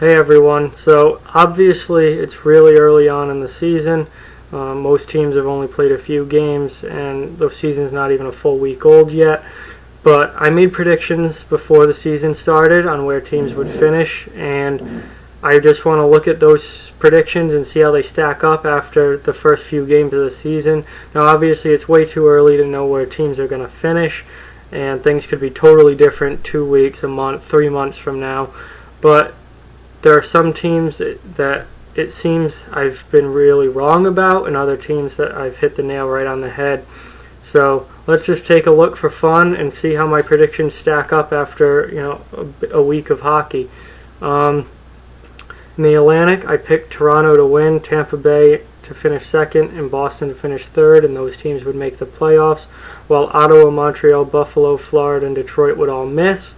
Hey everyone, so obviously it's really early on in the season. Most teams have only played a few games and the season's not even a full week old yet. But I made predictions before the season started on where teams would finish, and I just want to look at those predictions and see how they stack up after the first few games of the season. Now obviously it's way too early to know where teams are going to finish, and things could be totally different 2 weeks, a month, 3 months from now. But there are some teams that it seems I've been really wrong about, and other teams that I've hit the nail right on the head. So let's just take a look for fun and see how my predictions stack up after a week of hockey. In the Atlantic, I picked Toronto to win, Tampa Bay to finish second, and Boston to finish third, and those teams would make the playoffs, while Ottawa, Montreal, Buffalo, Florida, and Detroit would all miss.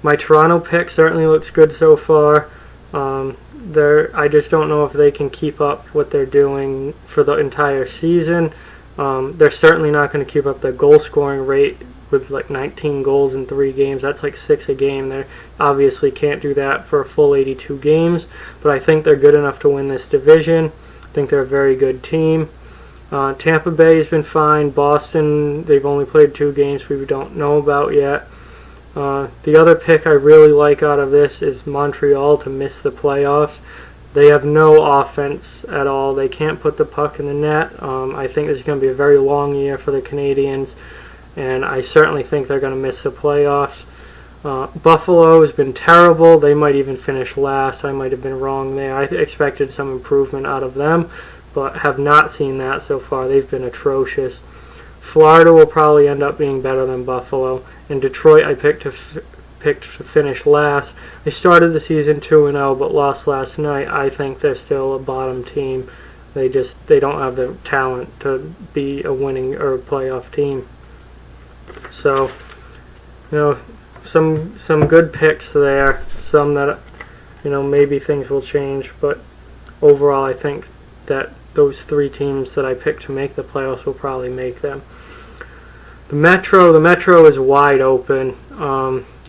My Toronto pick certainly looks good so far. I just don't know if they can keep up what they're doing for the entire season. They're certainly not going to keep up their goal scoring rate with like 19 goals in 3 games. That's like 6 a game. They obviously can't do that for a full 82 games, but I think they're good enough to win this division. I think they're a very good team. Tampa Bay has been fine. Boston, they've only played 2 games we don't know about yet. The other pick I really like out of this is Montreal to miss the playoffs. They have no offense at all. They can't put the puck in the net. I think this is going to be a very long year for the Canadiens, and I certainly think they're going to miss the playoffs. Buffalo has been terrible. They might even finish last. I might have been wrong there. I expected some improvement out of them, but have not seen that so far. They've been atrocious. Florida will probably end up being better than Buffalo. In Detroit, I picked to finish last. They started the season 2-0, but lost last night. I think they're still a bottom team. They don't have the talent to be a winning or a playoff team. So, some good picks there. Some that maybe things will change, but overall, I think that those 3 teams that I picked to make the playoffs will probably make them. The Metro is wide open.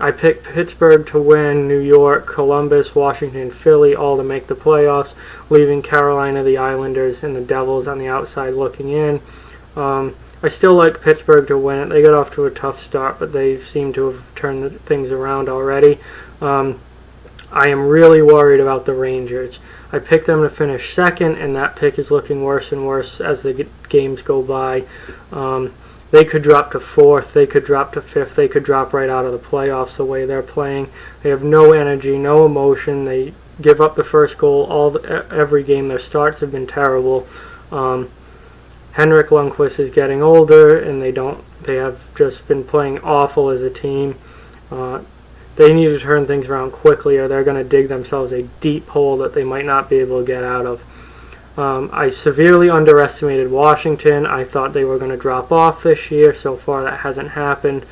I picked Pittsburgh to win, New York, Columbus, Washington, Philly, all to make the playoffs, leaving Carolina, the Islanders, and the Devils on the outside looking in. I still like Pittsburgh to win it. They got off to a tough start, but they seem to have turned things around already. I am really worried about the Rangers. I picked them to finish second, and that pick is looking worse and worse as the games go by. They could drop to 4th, they could drop to 5th, they could drop right out of the playoffs the way they're playing. They have no energy, no emotion. They give up the first goal every game. Their starts have been terrible. Henrik Lundqvist is getting older, and they have just been playing awful as a team. They need to turn things around quickly, or they're going to dig themselves a deep hole that they might not be able to get out of. I severely underestimated Washington. I thought they were going to drop off this year. So far, that hasn't happened.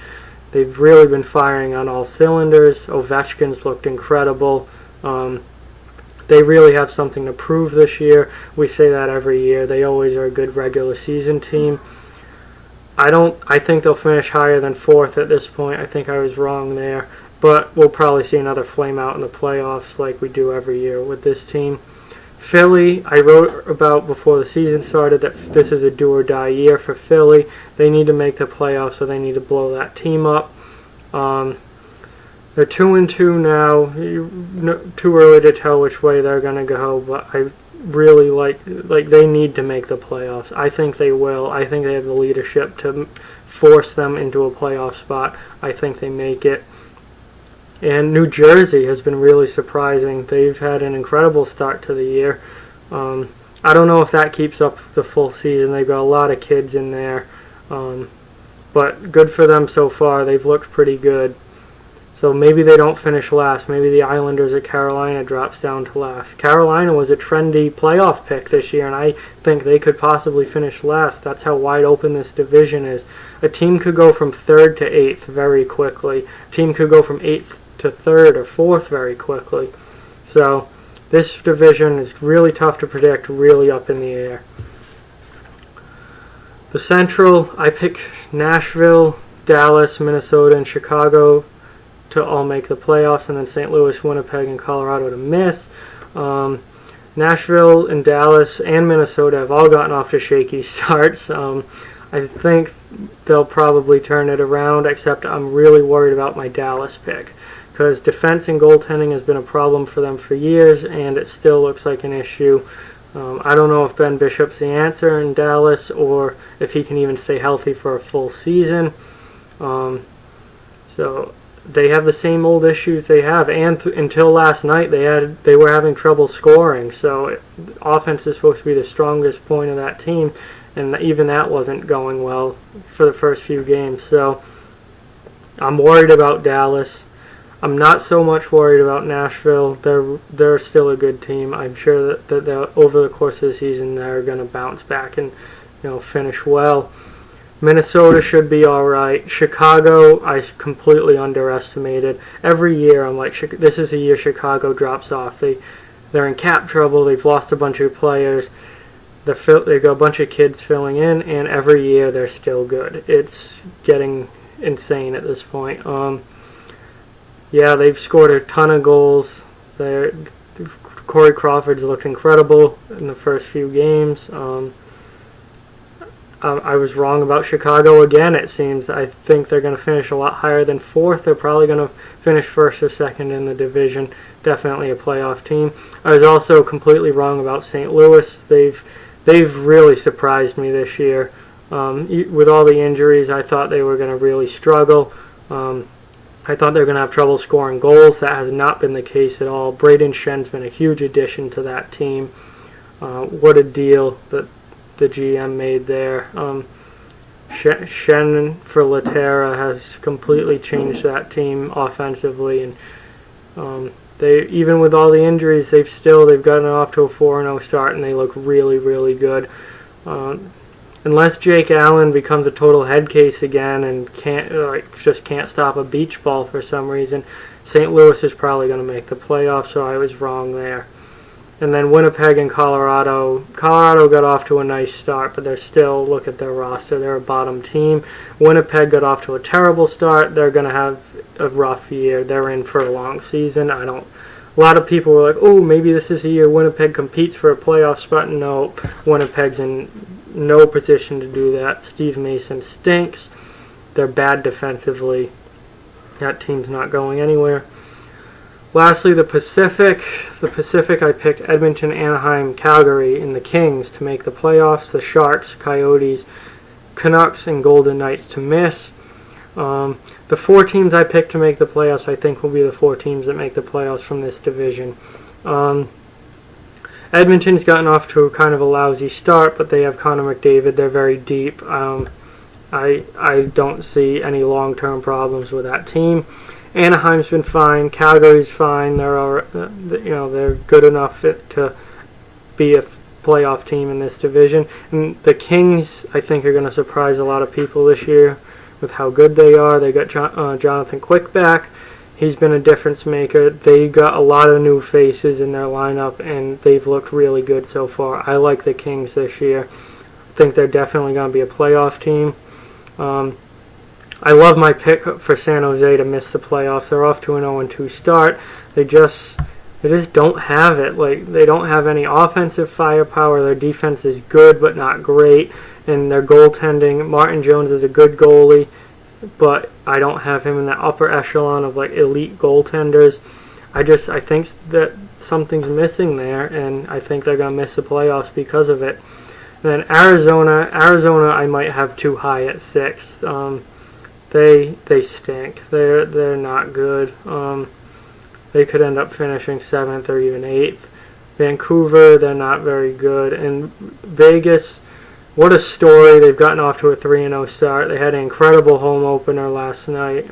They've really been firing on all cylinders. Ovechkin's looked incredible. They really have something to prove this year. We say that every year. They always are a good regular season team. I think they'll finish higher than 4th at this point. I think I was wrong there. But we'll probably see another flame out in the playoffs like we do every year with this team. Philly, I wrote about before the season started that this is a do-or-die year for Philly. They need to make the playoffs, so they need to blow that team up. They're 2-2 now. Too early to tell which way they're going to go, but I really like they need to make the playoffs. I think they will. I think they have the leadership to force them into a playoff spot. I think they make it. And New Jersey has been really surprising. They've had an incredible start to the year. I don't know if that keeps up the full season. They've got a lot of kids in there. But good for them so far. They've looked pretty good. So maybe they don't finish last. Maybe the Islanders or Carolina drops down to last. Carolina was a trendy playoff pick this year, and I think they could possibly finish last. That's how wide open this division is. A team could go from 3rd to 8th very quickly. A team could go from 8th to 3rd or 4th very quickly. So this division is really tough to predict, really up in the air. The Central, I pick Nashville, Dallas, Minnesota, and Chicago to all make the playoffs, and then St. Louis, Winnipeg, and Colorado to miss. Nashville and Dallas and Minnesota have all gotten off to shaky starts. I think they'll probably turn it around, except I'm really worried about my Dallas pick, because defense and goaltending has been a problem for them for years, and it still looks like an issue. I don't know if Ben Bishop's the answer in Dallas, or if he can even stay healthy for a full season. So they have the same old issues they have, and until last night they were having trouble scoring. So offense is supposed to be the strongest point of that team, and even that wasn't going well for the first few games. So I'm worried about Dallas. I'm not so much worried about Nashville. They're still a good team. I'm sure that over the course of the season they're going to bounce back and finish well. Minnesota should be all right. Chicago, I completely underestimated. Every year I'm like, this is the year Chicago drops off. They're in cap trouble. They've lost a bunch of players. They got a bunch of kids filling in, and every year they're still good. It's getting insane at this point. Yeah, they've scored a ton of goals. Corey Crawford's looked incredible in the first few games. I was wrong about Chicago again, it seems. I think they're going to finish a lot higher than fourth. They're probably going to finish first or second in the division. Definitely a playoff team. I was also completely wrong about St. Louis. They've really surprised me this year. With all the injuries, I thought they were going to really struggle. I thought they were going to have trouble scoring goals. That has not been the case at all. Braden Schen's been a huge addition to that team. What a deal that the GM made there. Schenn for Laterra has completely changed that team offensively, and they, even with all the injuries, they've gotten off to a 4-0 start, and they look really, really good. Unless Jake Allen becomes a total head case again and just can't stop a beach ball for some reason, St. Louis is probably going to make the playoffs, so I was wrong there. And then Winnipeg and Colorado. Colorado got off to a nice start, but they're still, look at their roster, they're a bottom team. Winnipeg got off to a terrible start. They're going to have a rough year. They're in for a long season. A lot of people were like, oh, maybe this is the year Winnipeg competes for a playoff spot. No, Winnipeg's in no position to do that. Steve Mason stinks. They're bad defensively. That team's not going anywhere. Lastly, the Pacific. The Pacific, I picked Edmonton, Anaheim, Calgary, and the Kings to make the playoffs. The Sharks, Coyotes, Canucks, and Golden Knights to miss. The 4 teams I picked to make the playoffs, I think, will be the 4 teams that make the playoffs from this division. Edmonton's gotten off to a kind of a lousy start, but they have Connor McDavid. They're very deep. I don't see any long-term problems with that team. Anaheim's been fine. Calgary's fine. They're good enough to be a playoff team in this division. And the Kings, I think, are going to surprise a lot of people this year with how good they are. They got Jonathan Quick back. He's been a difference maker. They got a lot of new faces in their lineup, and they've looked really good so far. I like the Kings this year. I think they're definitely going to be a playoff team. I love my pick for San Jose to miss the playoffs. They're off to an 0-2 start. They just don't have it. They don't have any offensive firepower. Their defense is good but not great, and their goaltending. Martin Jones is a good goalie, but I don't have him in the upper echelon of elite goaltenders. I think that something's missing there, and I think they're gonna miss the playoffs because of it. And then Arizona, I might have too high at 6. They stink. They're not good. They could end up finishing 7th or even 8th. Vancouver, they're not very good. And Vegas, what a story. They've gotten off to a 3-0 start. They had an incredible home opener last night.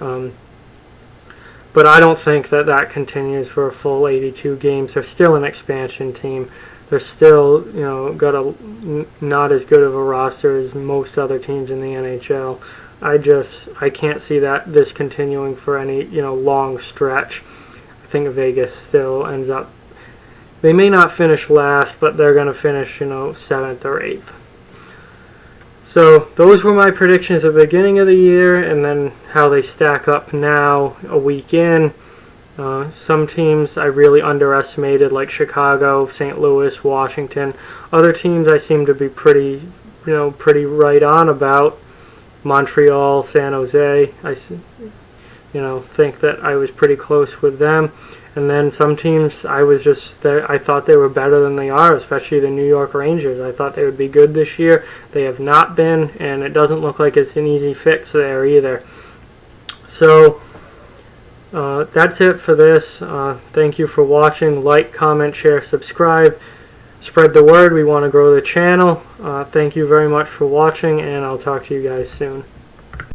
But I don't think that continues for a full 82 games. They're still an expansion team. They're still, got not as good of a roster as most other teams in the NHL. I can't see this continuing for any, long stretch. I think Vegas still ends up, they may not finish last, but they're going to finish, 7th or 8th. So those were my predictions at the beginning of the year, and then how they stack up now a week in. Some teams I really underestimated, like Chicago, St. Louis, Washington. Other teams I seem to be pretty right on about. Montreal, San Jose. I think that I was pretty close with them. And then some teams I thought they were better than they are, especially the New York Rangers. I thought they would be good this year. They have not been, and it doesn't look like it's an easy fix there either. So that's it for this. Thank you for watching. Like, comment, share, subscribe. Spread the word. We want to grow the channel. Thank you very much for watching, and I'll talk to you guys soon.